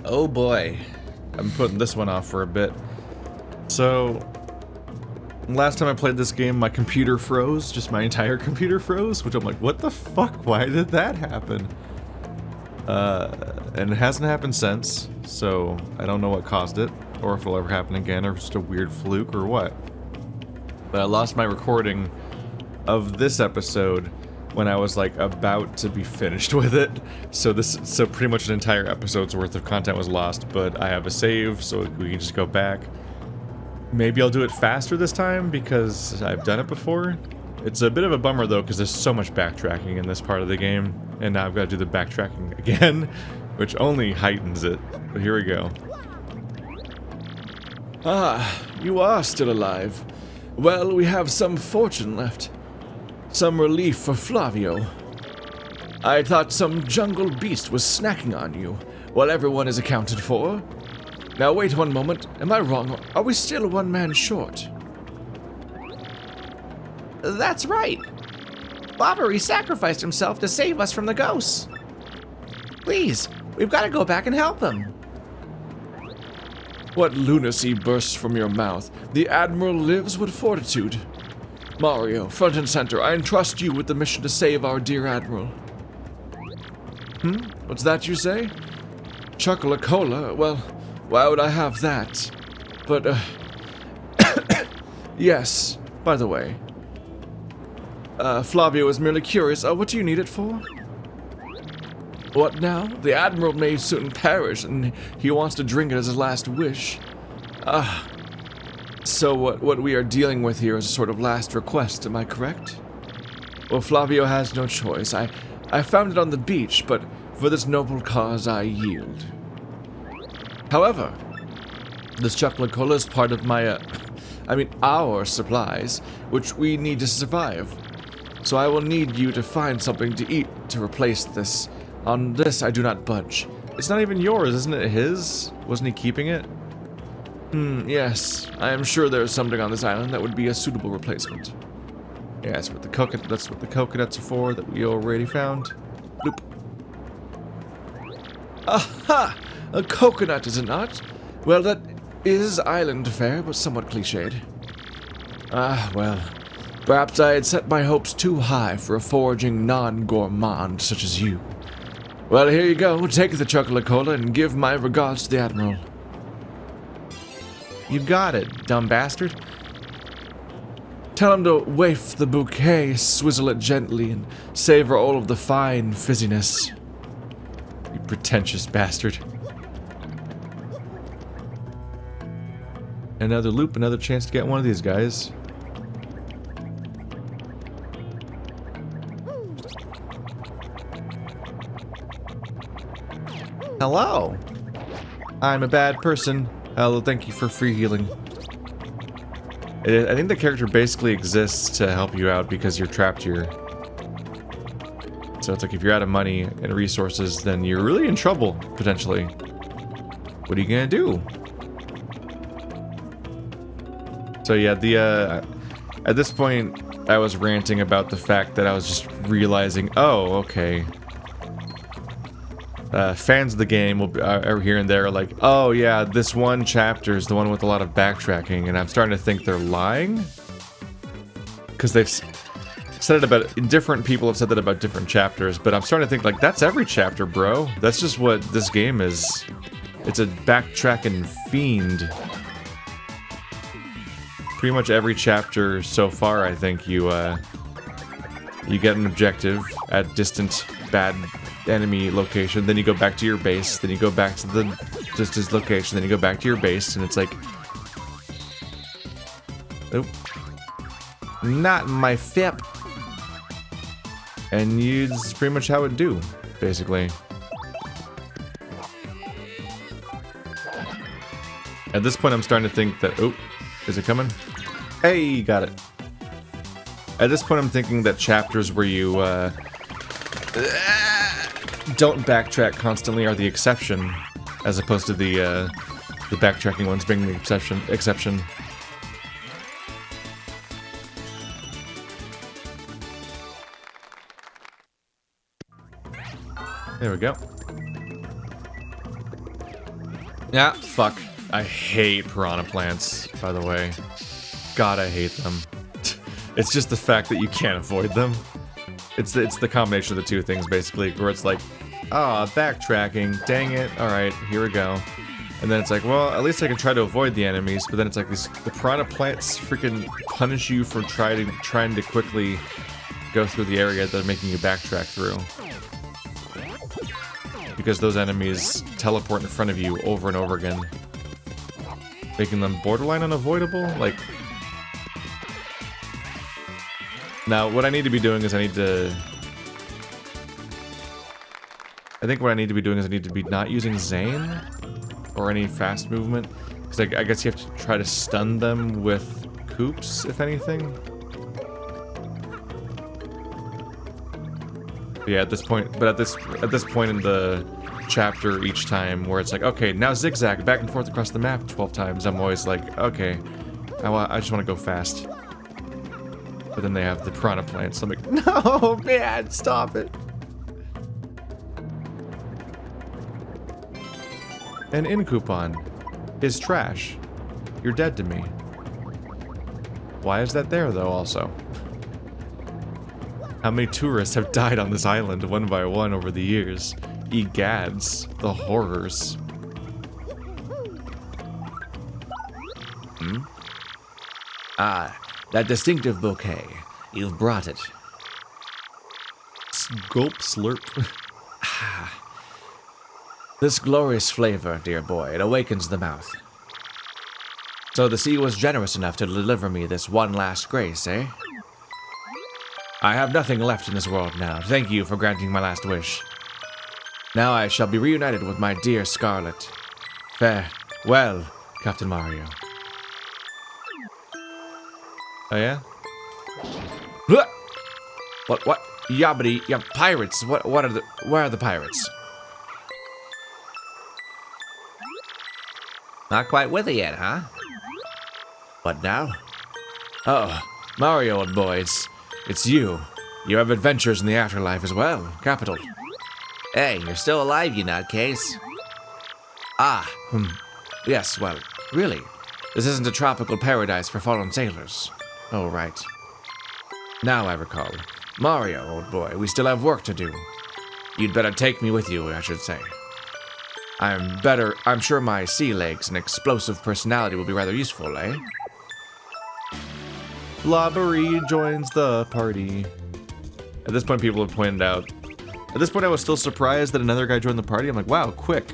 Oh boy. I'm putting this one off for a bit. So, last time I played this game, my computer froze. Just my entire computer froze, which I'm like, what the fuck? Why did that happen? And it hasn't happened since, so I don't know what caused it, or if it'll ever happen again, or just a weird fluke, or what. But I lost my recording of this episode when I was like about to be finished with it. So pretty much an entire episode's worth of content was lost, but I have a save, so we can just go back. Maybe I'll do it faster this time because I've done it before. It's a bit of a bummer though, because there's so much backtracking in this part of the game, and now I've got to do the backtracking again, which only heightens it. But here we go. Ah, you are still alive. Well, we have some fortune left. Some relief for Flavio. I thought some jungle beast was snacking on you, while everyone is accounted for. Now wait one moment, am I wrong? Are we still one man short? That's right. Bobbery sacrificed himself to save us from the ghosts. Please, we've got to go back and help him. What lunacy bursts from your mouth? The Admiral lives with fortitude. Mario, front and center, I entrust you with the mission to save our dear Admiral. What's that you say? Chocolate-cola? Well, why would I have that? But, yes, by the way. Flavio is merely curious. What do you need it for? What now? The Admiral may soon perish, and he wants to drink it as his last wish. So what we are dealing with here is a sort of last request, am I correct? Well, Flavio has no choice. I found it on the beach, but for this noble cause I yield. However, this chocolate cola is part of my, our supplies, which we need to survive. So I will need you to find something to eat to replace this. On this, I do not budge. It's not even yours, isn't it his? Wasn't he keeping it? Yes. I am sure there is something on this island that would be a suitable replacement. Yeah, that's what the coconuts are for that we already found. Bloop. Aha! A coconut, is it not? Well, that is island fare, but somewhat cliched. Well, perhaps I had set my hopes too high for a foraging non-gourmand such as you. Well, here you go. Take the chocolate cola and give my regards to the Admiral. You got it, dumb bastard. Tell him to waft the bouquet, swizzle it gently, and savor all of the fine fizziness. You pretentious bastard. Another loop, another chance to get one of these guys. Hello. I'm a bad person. Hello, thank you for free healing. I think the character basically exists to help you out because you're trapped here. So it's like if you're out of money and resources, then you're really in trouble, potentially. What are you gonna do? So yeah, at this point, I was ranting about the fact that I was just realizing, oh, okay. Fans of the game will are here and there are like, oh yeah, this one chapter is the one with a lot of backtracking, and I'm starting to think they're lying. Because they've said it about, different people have said that about different chapters, but I'm starting to think like, that's every chapter, bro. That's just what this game is. It's a backtracking fiend. Pretty much every chapter so far, I think you get an objective at distant bad enemy location, then you go back to your base, then you go back to the distant location, then you go back to your base, and it's like, nope, not my FIP. And it's pretty much how it do, basically. At this point, I'm starting to think that, oh, is it coming? Hey, got it. At this point, I'm thinking that chapters where you, don't backtrack constantly are the exception, as opposed to the backtracking ones being the exception. There we go. Yeah, fuck. I hate piranha plants, by the way. God, I hate them. It's just the fact that you can't avoid them. It's the combination of the two things, basically, where it's like, ah, backtracking, dang it, alright, here we go. And then it's like, well, at least I can try to avoid the enemies, but then it's like the piranha plants freaking punish you for trying to quickly go through the area that they're making you backtrack through. Because those enemies teleport in front of you over and over again, making them borderline unavoidable. Like, now what I need to be doing is I think what I need to be doing is I need to be not using Zane or any fast movement, because I guess you have to try to stun them with Coops, if anything. Yeah, at this point, but at this point in the chapter each time where it's like, okay, now zigzag back and forth across the map 12 times, I'm always like, okay, I just want to go fast. But then they have the piranha plants, so I'm like, no, man, stop it. An in coupon is trash. You're dead to me. Why is that there, though, also? How many tourists have died on this island one by one over the years? Egads, the horrors. Ah, that distinctive bouquet. You've brought it. Gulp slurp. This glorious flavor, dear boy, it awakens the mouth. So the sea was generous enough to deliver me this one last grace, eh? I have nothing left in this world now. Thank you for granting my last wish. Now I shall be reunited with my dear Scarlet. Farewell, Captain Mario. Oh yeah? What? Yabbity, yeah, pirates. Where are the pirates? Not quite with it yet, huh? What now? Oh, Mario, old boy, it's you. You have adventures in the afterlife as well. Capital. Hey, you're still alive, you nutcase. Yes, well, really. This isn't a tropical paradise for fallen sailors. Oh, right. Now I recall. Mario, old boy, we still have work to do. You'd better take me with you, I should say. I'm sure my sea legs and explosive personality will be rather useful, eh? Bobbery joins the party. At this point, people have pointed out. At this point, I was still surprised that another guy joined the party. I'm like, wow, quick.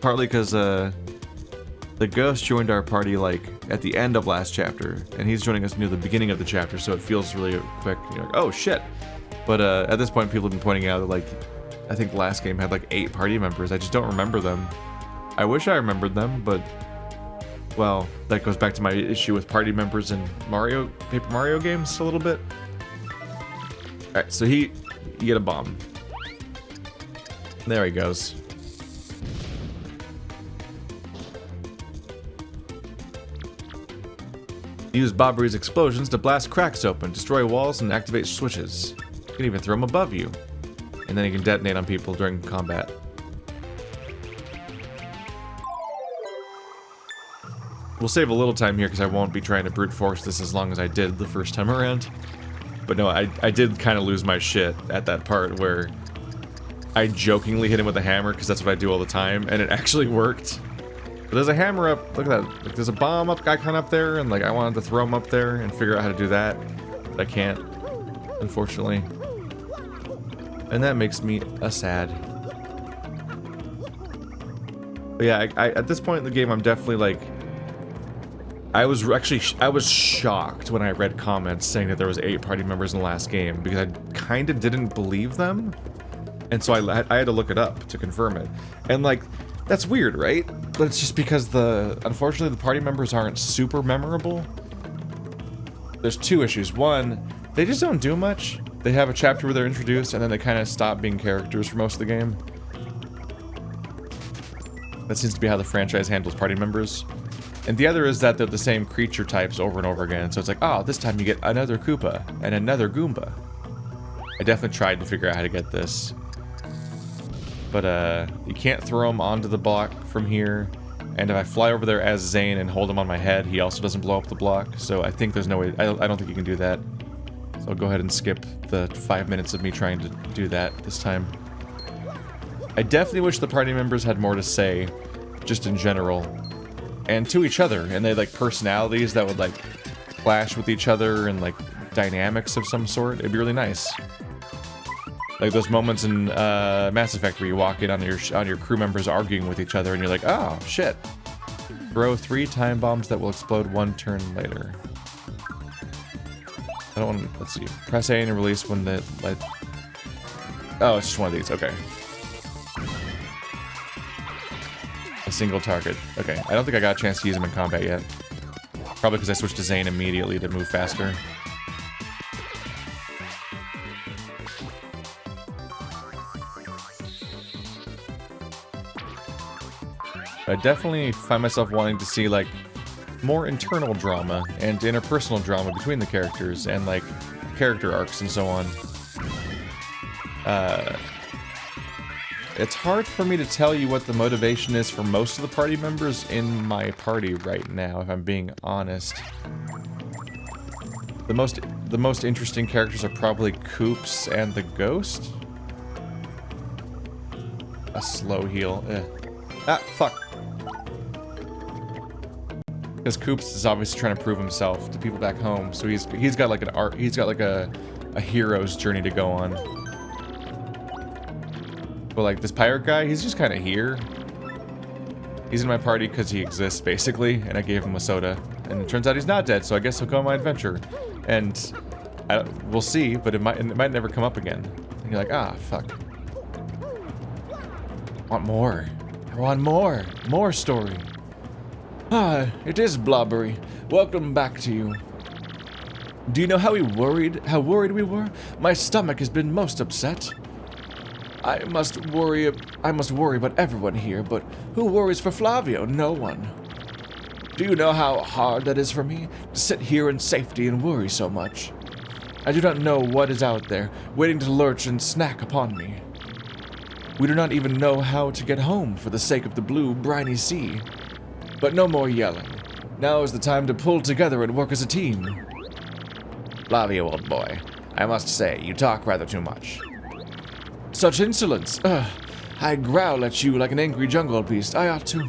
Partly because the ghost joined our party like at the end of last chapter, and he's joining us near the beginning of the chapter, so it feels really quick. You're like, oh shit. But at this point, people have been pointing out that like, I think the last game had like 8 party members. I just don't remember them. I wish I remembered them, but well, that goes back to my issue with party members in Paper Mario games a little bit. Alright, so you get a bomb. There he goes. Use Bobbery's explosions to blast cracks open, destroy walls, and activate switches. You can even throw them above you. And then you can detonate on people during combat. We'll save a little time here because I won't be trying to brute force this as long as I did the first time around. But no, I did kind of lose my shit at that part where I jokingly hit him with a hammer because that's what I do all the time, and it actually worked. But there's a hammer up, look at that, like there's a bomb icon up there, and like I wanted to throw him up there and figure out how to do that, but I can't, unfortunately. And that makes me sad. But yeah, at this point in the game, I'm definitely like, I was shocked when I read comments saying that there was 8 party members in the last game, because I kind of didn't believe them, and so I had to look it up to confirm it. And like, that's weird, right? But it's just because unfortunately the party members aren't super memorable. There's 2 issues. One, they just don't do much. They have a chapter where they're introduced, and then they kind of stop being characters for most of the game. That seems to be how the franchise handles party members. And the other is that they're the same creature types over and over again, so it's like, oh, this time you get another Koopa and another Goomba. I definitely tried to figure out how to get this. But you can't throw them onto the block from here, And if I fly over there as Zane and hold him on my head, he also doesn't blow up the block. So I think there's no way... I don't think you can do that. So I'll go ahead and skip the 5 minutes of me trying to do that this time. I definitely wish the party members had more to say, just in general. And to each other. And they had, like, personalities that would, like, clash with each other and, like, dynamics of some sort. It'd be really nice. Like those moments in Mass Effect where you walk in on your crew members arguing with each other and you're like, oh, shit. Throw 3 time bombs that will explode 1 turn later. I don't want to... Let's see. Press A and release when the... Like, oh, it's just one of these. Okay. A single target. Okay. I don't think I got a chance to use them in combat yet. Probably because I switched to Zane immediately to move faster. I definitely find myself wanting to see, like, more internal drama and interpersonal drama between the characters and, like, character arcs and so on. It's hard for me to tell you what the motivation is for most of the party members in my party right now, if I'm being honest. The most interesting characters are probably Coops and the Ghost. A slow heal. Ah, fuck. Because Coops is obviously trying to prove himself to people back home, so he's got like a hero's journey to go on. But like this pirate guy, he's just kind of here. He's in my party because he exists basically, and I gave him a soda, and it turns out he's not dead, so I guess he'll go on my adventure, and we'll see. But it might never come up again, and you're like, ah, fuck. I want more. I want more story. Ah, it is Bobbery. Welcome back to you. Do you know how worried we were? My stomach has been most upset. I must worry about everyone here, but who worries for Flavio? No one. Do you know how hard that is for me, to sit here in safety and worry so much? I do not know what is out there, waiting to lurch and snack upon me. We do not even know how to get home for the sake of the blue, briny sea. But no more yelling. Now is the time to pull together and work as a team. Flavio, old boy, I must say, you talk rather too much. Such insolence! I growl at you like an angry jungle beast. I ought to...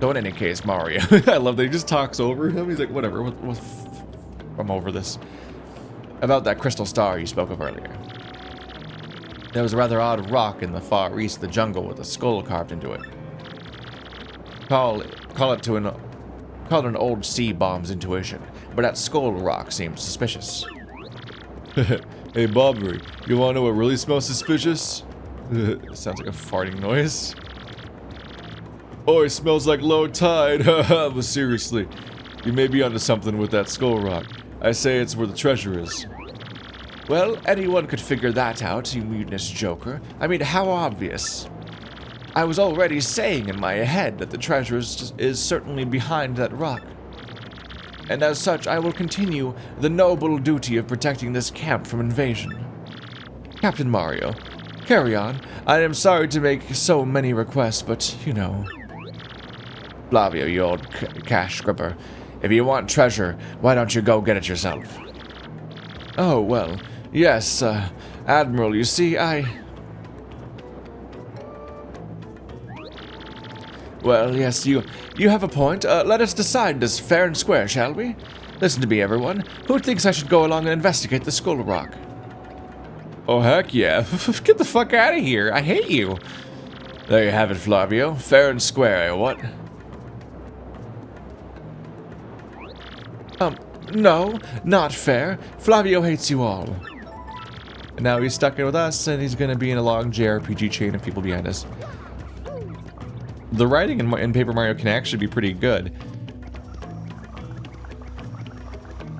So in any case, Mario... I love that he just talks over him. He's like, whatever, I'm over this. About that crystal star you spoke of earlier. There was a rather odd rock in the far east of the jungle with a skull carved into it. Call it an old sea bomb's intuition, but that skull rock seems suspicious. Hey, Bobbery, you wanna know what really smells suspicious? Sounds like a farting noise. Oh, it smells like low tide. But seriously, you may be onto something with that skull rock. I say it's where the treasure is. Well, anyone could figure that out, you mutinous joker. I mean, how obvious. I was already saying in my head that the treasure is certainly behind that rock. And as such, I will continue the noble duty of protecting this camp from invasion. Captain Mario, carry on. I am sorry to make so many requests, but, you know. Flavio, you old cash gripper. If you want treasure, why don't you go get it yourself? Oh, well, yes, Admiral, you see, Well, yes, you have a point. Let us decide this fair and square, shall we? Listen to me, everyone. Who thinks I should go along and investigate the skull rock? Oh, heck yeah. Get the fuck out of here. I hate you. There you have it, Flavio. Fair and square, what? No, not fair. Flavio hates you all. And now he's stuck in with us, and he's gonna be in a long JRPG chain of people behind us. The writing in Paper Mario can actually be pretty good.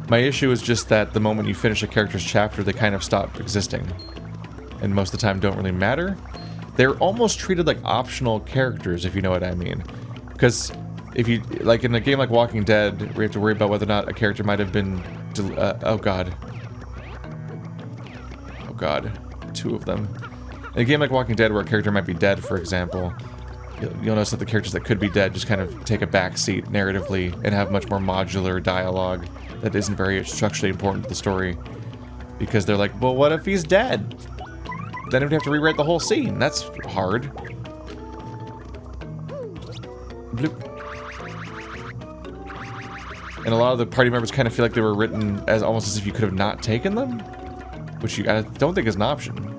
My issue is just that the moment you finish a character's chapter, they kind of stop existing. And most of the time don't really matter. They're almost treated like optional characters, if you know what I mean. Because if you, like in a game like Walking Dead, where you have to worry about whether or not a character might have been, oh god. Oh god. 2 of them. In a game like Walking Dead, where a character might be dead, for example, you'll notice that the characters that could be dead just kind of take a back seat narratively and have much more modular dialogue that isn't very structurally important to the story. Because they're like, well, what if he's dead? Then we'd have to rewrite the whole scene. That's hard. Bloop. And a lot of the party members kind of feel like they were written as almost as if you could have not taken them, which I don't think is an option.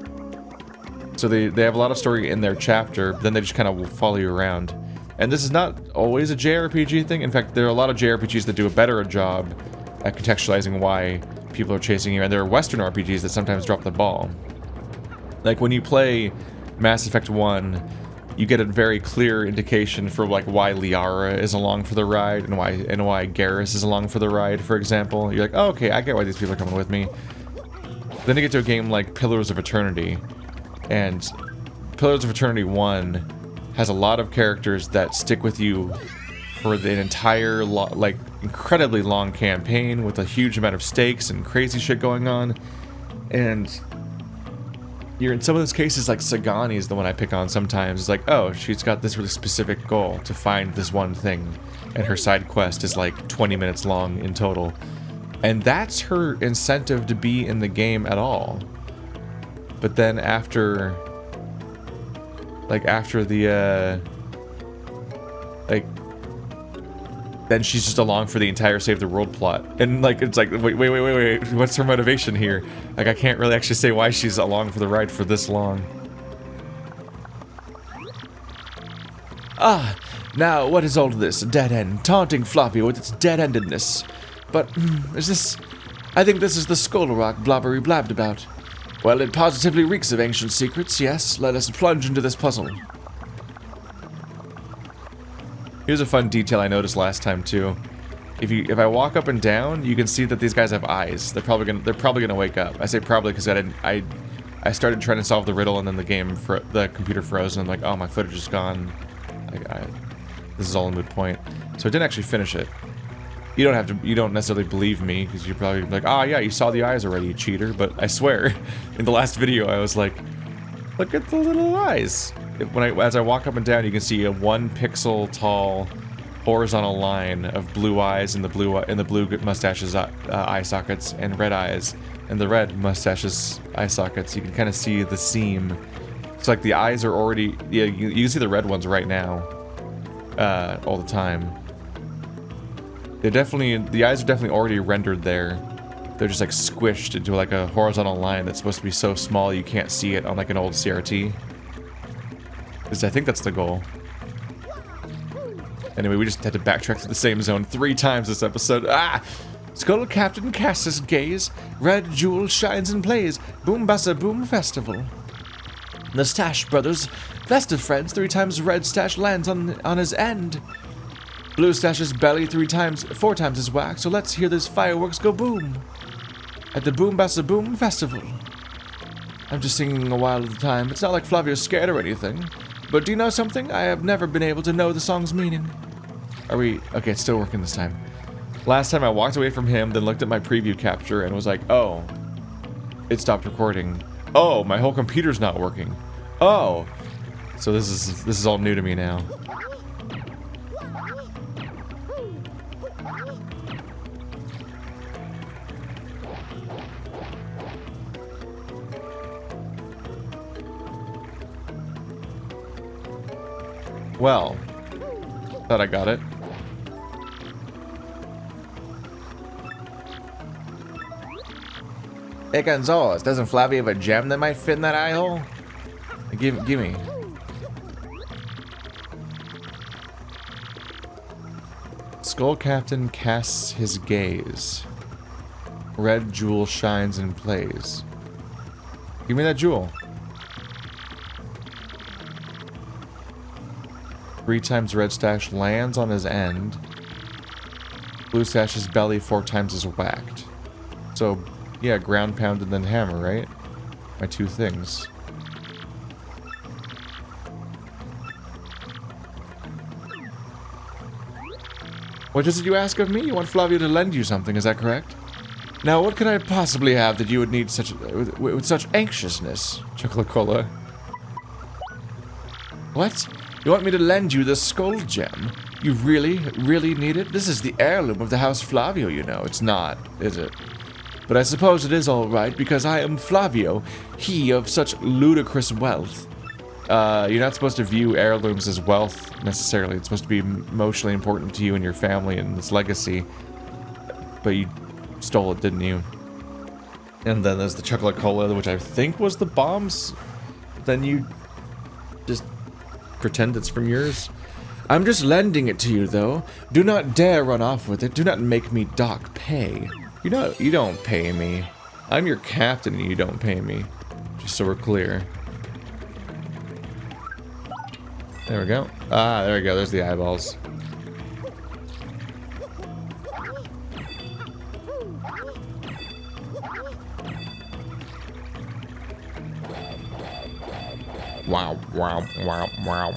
So they have a lot of story in their chapter, but then they just kind of follow you around. And this is not always a JRPG thing. In fact, there are a lot of JRPGs that do a better job at contextualizing why people are chasing you, and there are Western RPGs that sometimes drop the ball. Like when you play Mass Effect 1, you get a very clear indication for like why Liara is along for the ride and why Garrus is along for the ride, for example. You're like, oh, okay, I get why these people are coming with me. Then you get to a game like Pillars of Eternity, and Pillars of Eternity 1 has a lot of characters that stick with you for the entire, like, incredibly long campaign with a huge amount of stakes and crazy shit going on. And you're in some of those cases, like Sagani is the one I pick on sometimes. It's like, oh, she's got this really specific goal to find this one thing, and her side quest is like 20 minutes long in total. And that's her incentive to be in the game at all. But then after then she's just along for the entire Save the World plot. And like, it's like, wait, what's her motivation here? Like, I can't really actually say why she's along for the ride for this long. Ah, now what is all this? A dead end, taunting Floppy with its dead-endedness. But, I think this is the Skull Rock Bobbery blabbed about. Well, it positively reeks of ancient secrets, yes. Let us plunge into this puzzle. Here's a fun detail I noticed last time too. If I walk up and down, you can see that these guys have eyes. They're probably gonna wake up. I say probably because I started trying to solve the riddle and then the computer froze and I'm like, oh, my footage is gone. This is all a moot point. So I didn't actually finish it. You don't necessarily believe me because you're probably like, oh yeah, you saw the eyes already, you cheater. But I swear, in the last video I was like, look at the little eyes. As I walk up and down, you can see a 1 pixel tall horizontal line of blue eyes in the blue mustaches eye sockets and red eyes and the red mustaches eye sockets. You can kind of see the seam. It's like the eyes are already, yeah, you can see the red ones right now, all the time. The eyes are definitely already rendered there. They're just like squished into like a horizontal line that's supposed to be so small you can't see it on like an old CRT. Because I think that's the goal. Anyway, we just had to backtrack to the same zone 3 times this episode. Ah! Skull Captain casts his gaze. Red Jewel shines and plays. Boom Bassa Boom Festival. The Stash Brothers, festive friends, 3 times Red Stash lands on his end. Blue Stash's belly 4 times his whack, so let's hear those fireworks go boom. At the Boom Bassa Boom Festival. I'm just singing a while at a time. It's not like Flavio's scared or anything. But do you know something? I have never been able to know the song's meaning. Okay, it's still working this time. Last time I walked away from him, then looked at my preview capture and was like, oh, it stopped recording. Oh, my whole computer's not working. Oh, so this is all new to me now. Well, thought I got it. Hey Gonzalez, doesn't Flavio have a gem that might fit in that eye hole? Gimme. Skull Captain casts his gaze. Red Jewel shines and plays. Give me that jewel. 3 times Red Stash lands on his end. Blue Stash's belly 4 times is whacked. So, yeah, ground pound and then hammer, right? My 2 things. What is it you ask of me? You want Flavio to lend you something, is that correct? Now, what could I possibly have that you would need with such anxiousness? Chocolacola. What? You want me to lend you the skull gem? You really, really need it? This is the heirloom of the House Flavio, you know. It's not, is it? But I suppose it is all right, because I am Flavio, he of such ludicrous wealth. You're not supposed to view heirlooms as wealth, necessarily. It's supposed to be emotionally important to you and your family and its legacy. But you stole it, didn't you? And then there's the chocolate cola, which I think was the bombs. Then you just pretend it's from yours. I'm just lending it to you, though. Do not dare run off with it. Do not make me dock pay. You don't pay me. I'm your captain and you don't pay me. Just so we're clear. There we go. Ah, there we go. There's the eyeballs. Wow, wow, wow, wow.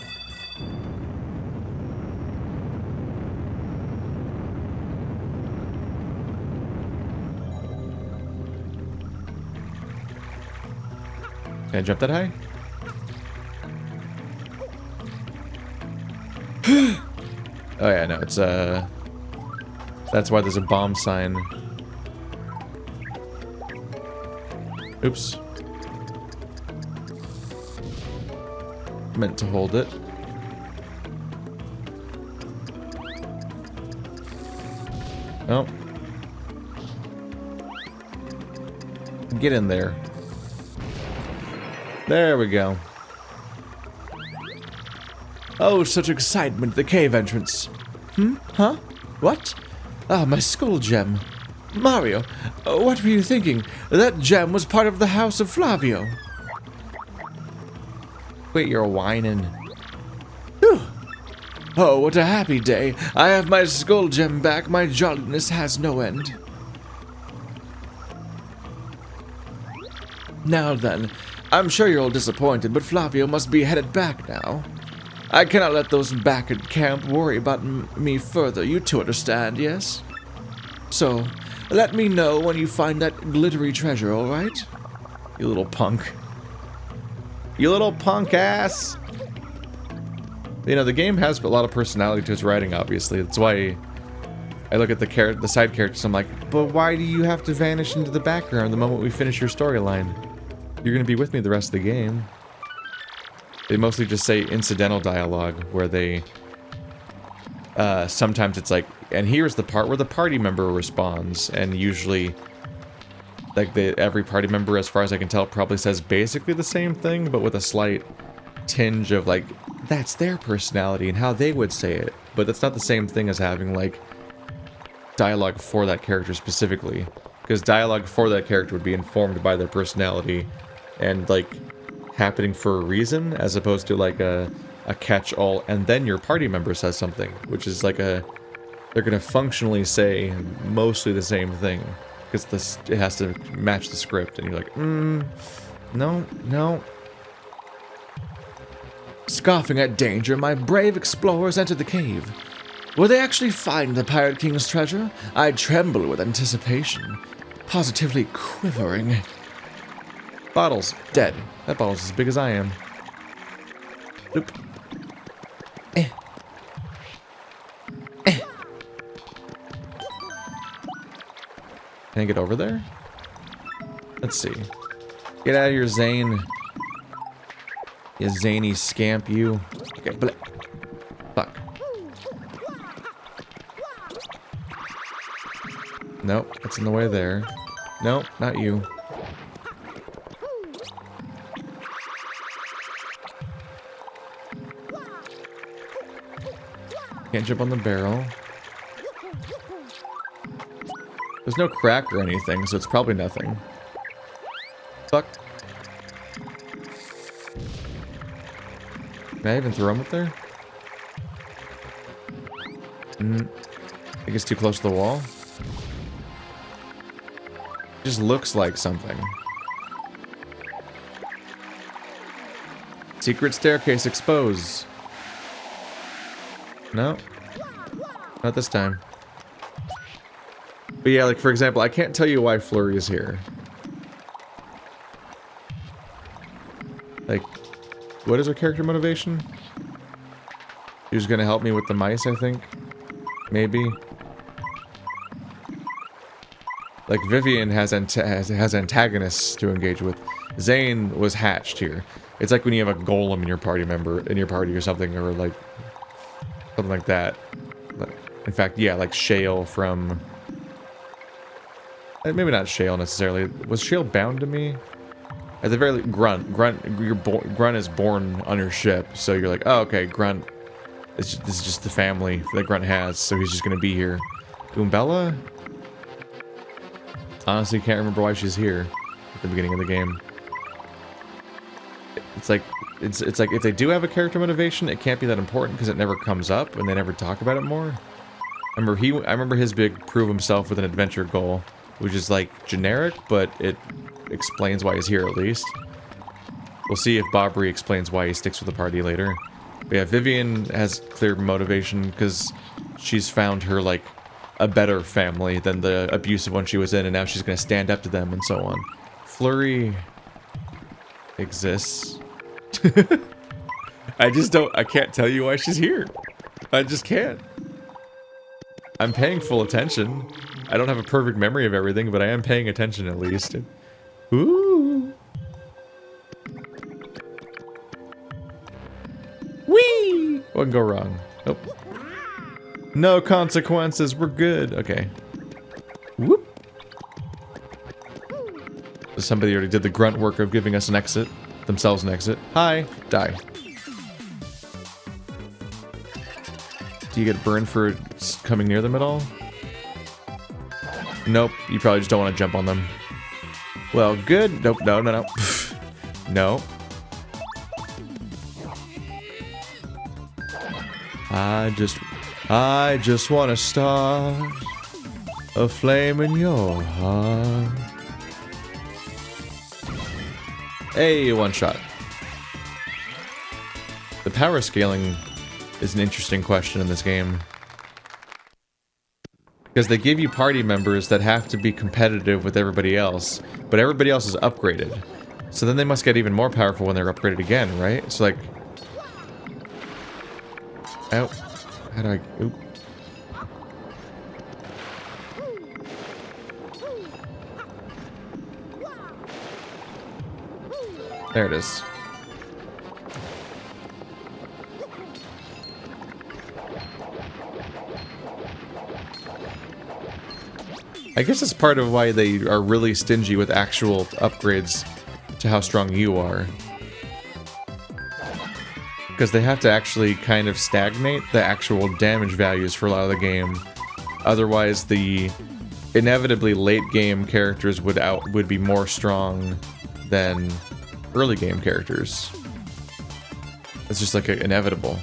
Can I jump that high? Oh yeah, no, it's that's why there's a bomb sign. Oops. Meant to hold it. Oh. Get in there. There we go. Oh, such excitement, the cave entrance. Huh? What? Ah, my skull gem. Mario, what were you thinking? That gem was part of the House of Flavio. Wait, you're whining. Whew. Oh, what a happy day. I have my skull gem back. My jolliness has no end. Now then, I'm sure you're all disappointed, but Flavio must be headed back now. I cannot let those back at camp worry about me further. You two understand, yes? So, let me know when you find that glittery treasure, alright? You little punk. You little punk ass! You know, the game has a lot of personality to its writing, obviously. That's why I look at the side characters, I'm like, but why do you have to vanish into the background the moment we finish your storyline? You're gonna be with me the rest of the game. They mostly just say incidental dialogue, where they... sometimes it's like, and here's the part where the party member responds, and usually... like, every party member, as far as I can tell, probably says basically the same thing, but with a slight tinge of, like, that's their personality and how they would say it. But that's not the same thing as having, like, dialogue for that character specifically. Because dialogue for that character would be informed by their personality and, like, happening for a reason, as opposed to, like, a catch-all, and then your party member says something, which is like a... they're gonna functionally say mostly the same thing. Because it has to match the script, and you're like, no, no. Scoffing at danger, my brave explorers enter the cave. Will they actually find the Pirate King's treasure? I tremble with anticipation, positively quivering. Bottles, dead. That bottle's as big as I am. Nope. Can I get over there? Let's see. Get out of here, Zane. You zany scamp, you. Okay, but fuck. Nope, that's in the way there. Nope, not you. Can't jump on the barrel. There's no crack or anything, so it's probably nothing. Fuck. Can I even throw him up there? I think it's too close to the wall. Just looks like something. Secret staircase exposed. No. Not this time. But yeah, like, for example, I can't tell you why Flurry is here. Like, what is her character motivation? He was gonna help me with the mice, I think. Maybe. Like, Vivian has antagonists to engage with. Zane was hatched here. It's like when you have a golem in your party or something, or like something like that. In fact, yeah, like Shale from... Maybe not Shale necessarily. Was Shale bound to me? At the very least, Grunt. Grunt is born on your ship, so you're like, oh, okay, Grunt. This is just the family that Grunt has, so he's just gonna be here. Goombella? Honestly, can't remember why she's here at the beginning of the game. It's like if they do have a character motivation, it can't be that important because it never comes up and they never talk about it more. I remember his big prove himself with an adventure goal, which is like generic, but it explains why he's here at least. We'll see if Bobbery explains why he sticks with the party later. But yeah, Vivian has clear motivation because she's found her like a better family than the abusive one she was in, and now she's gonna stand up to them and so on. Flurry exists. I can't tell you why she's here. I just can't. I'm paying full attention. I don't have a perfect memory of everything, but I am paying attention at least. Ooh. Whee! What can go wrong? Nope. No consequences. We're good. Okay. Whoop. Somebody already did the grunt work of giving us an exit. Themselves an exit. Hi. Die. Do you get burned for coming near them at all? Nope. You probably just don't want to jump on them. Well, good. Nope. No, no, no. No. I just want to start a flame in your heart. Hey, one shot. The power scaling is an interesting question in this game. Because they give you party members that have to be competitive with everybody else, but everybody else is upgraded. So then they must get even more powerful when they're upgraded again, right? So like... Ow. How do I... Oop. There it is. I guess that's part of why they are really stingy with actual upgrades to how strong you are. Because they have to actually kind of stagnate the actual damage values for a lot of the game. Otherwise, the inevitably late game characters would be more strong than early game characters. It's just like inevitable.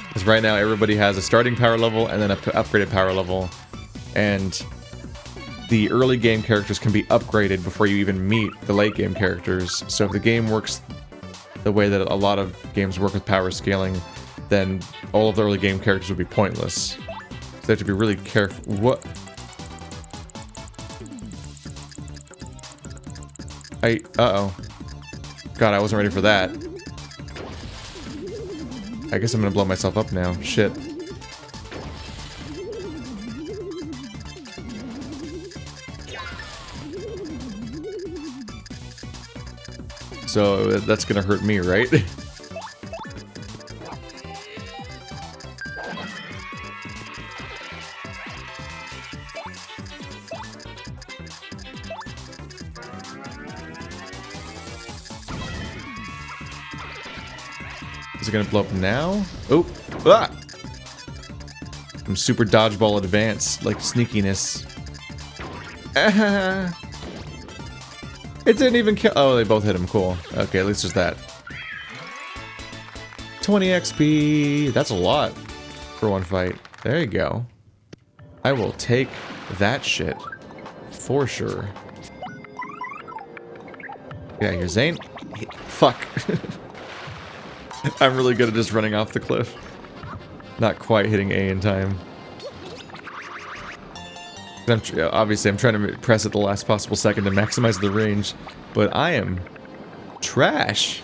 Because right now everybody has a starting power level and then an upgraded power level, and the early game characters can be upgraded before you even meet the late game characters. So if the game works the way that a lot of games work with power scaling, then all of the early game characters would be pointless. So they have to be really careful. What? Uh-oh. God, I wasn't ready for that. I guess I'm gonna blow myself up now. Shit. So that's gonna hurt me, right? Is it gonna blow up now? Oh! Ah! I'm super dodgeball advanced, like sneakiness. It didn't even kill. Oh, they both hit him. Cool. Okay, at least there's that. 20 XP. That's a lot for one fight. There you go. I will take that shit for sure. Yeah, here's Zane. Fuck. I'm really good at just running off the cliff. Not quite hitting A in time. Obviously, I'm trying to press at the last possible second to maximize the range, but I am trash.